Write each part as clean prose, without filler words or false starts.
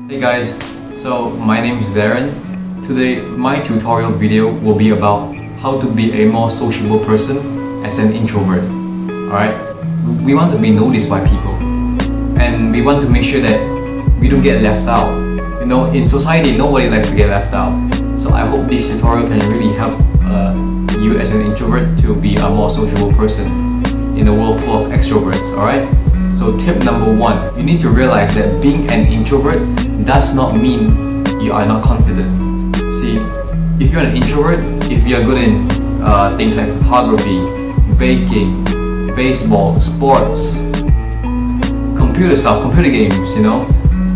Hey guys, so my name is Darren. Today my tutorial video will be about how to be a more sociable person as an introvert. Alright, we want to be noticed by people and we want to make sure that we don't get left out. You know, in society nobody likes to get left out. So I hope this tutorial can really help you as an introvert to be a more sociable person in a world full of extroverts. Alright? So tip number one, you need to realize that being an introvert does not mean you are not confident. See, if you're an introvert, if you're good in things like photography, baking, baseball, sports, computer stuff, computer games, you know,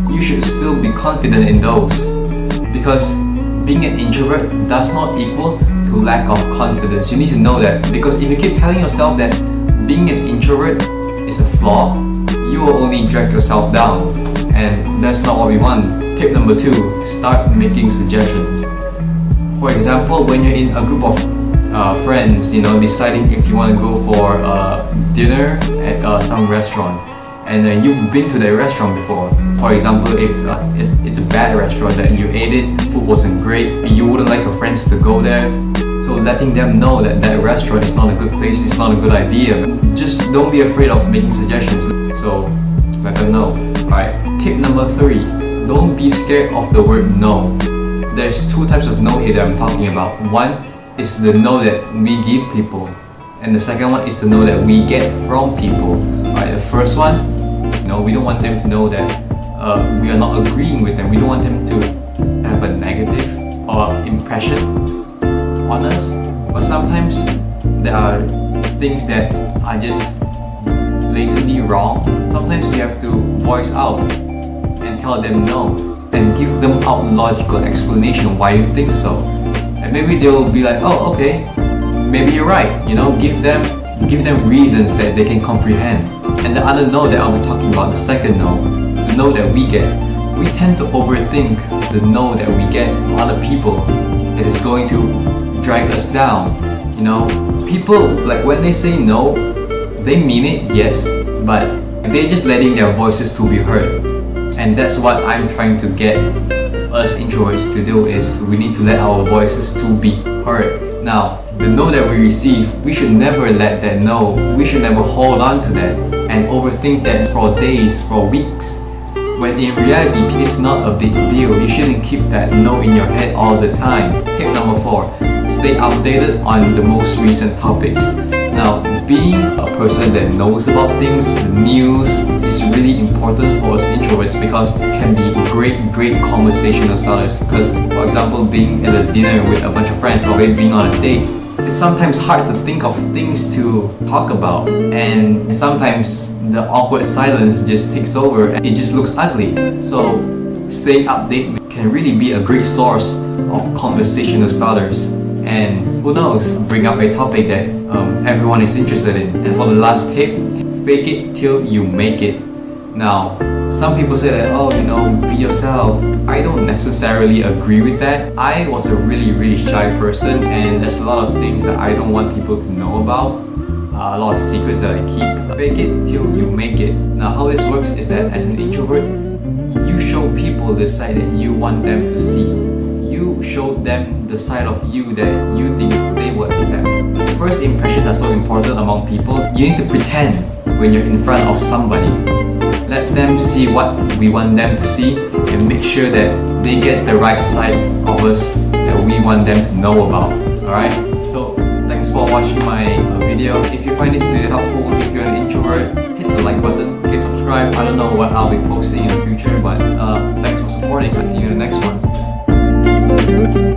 you should still be confident in those, because being an introvert does not equal to lack of confidence. You need to know that, because if you keep telling yourself that being an introvert is a flaw, you will only drag yourself down, and that's not what we want. Tip number two, start making suggestions. For example, when you're in a group of friends, you know, deciding if you want to go for dinner at some restaurant, and you've been to that restaurant before. For example, if it's a bad restaurant that you ate it, the food wasn't great, you wouldn't like your friends to go there. So letting them know that that restaurant is not a good place, it's not a good idea. Just don't be afraid of making suggestions. So let them know. Alright. Tip number three, don't be scared of the word no. There's two types of no here that I'm talking about. One is the no that we give people, and the second one is the no that we get from people. Alright, the first one, no, we don't want them to know that we are not agreeing with them. We don't want them to have a negative impression on us. But sometimes there are things that are just blatantly wrong. Sometimes we have to voice out and tell them no, and give them out logical explanation why you think so. And maybe they'll be like, oh, okay, maybe you're right. You know, give them reasons that they can comprehend. And the other no that I'll be talking about, the second no, the no that we get, we tend to overthink the no that we get from other people. It is going to drag us down. You know, people, like when they say no, they mean it, yes, but they're just letting their voices to be heard. And that's what I'm trying to get us introverts to do, is we need to let our voices to be heard. Now, the no that we receive, we should never let that no, we should never hold on to that and overthink that for days, for weeks, when in reality it's not a big deal. You shouldn't keep that no in your head all the time. Tip number four, stay updated on the most recent topics. Now, being a person that knows about things, the news, is really important for us introverts, because it can be great conversational starters. Because, for example, being at a dinner with a bunch of friends, or maybe being on a date, it's sometimes hard to think of things to talk about, and sometimes the awkward silence just takes over and it just looks ugly. So staying updated can really be a great source of conversational starters, and who knows, bring up a topic that everyone is interested in. And for the last tip, fake it till you make it. Now, some people say that, oh, you know, be yourself. I don't necessarily agree with that. I was a really shy person, and there's a lot of things that I don't want people to know about. A lot of secrets that I keep. Fake it till you make it. Now, how this works is that as an introvert, you show people the side that you want them to see. You show them the side of you that you think they will accept. First impressions are so important among people. You need to pretend when you're in front of somebody. Let them see what we want them to see, and make sure that they get the right side of us that we want them to know about. Alright? So, thanks for watching my video. If you find it really helpful, if you're an introvert, hit the like button, hit subscribe. I don't know what I'll be posting in the future, but thanks for supporting. I'll see you in the next one.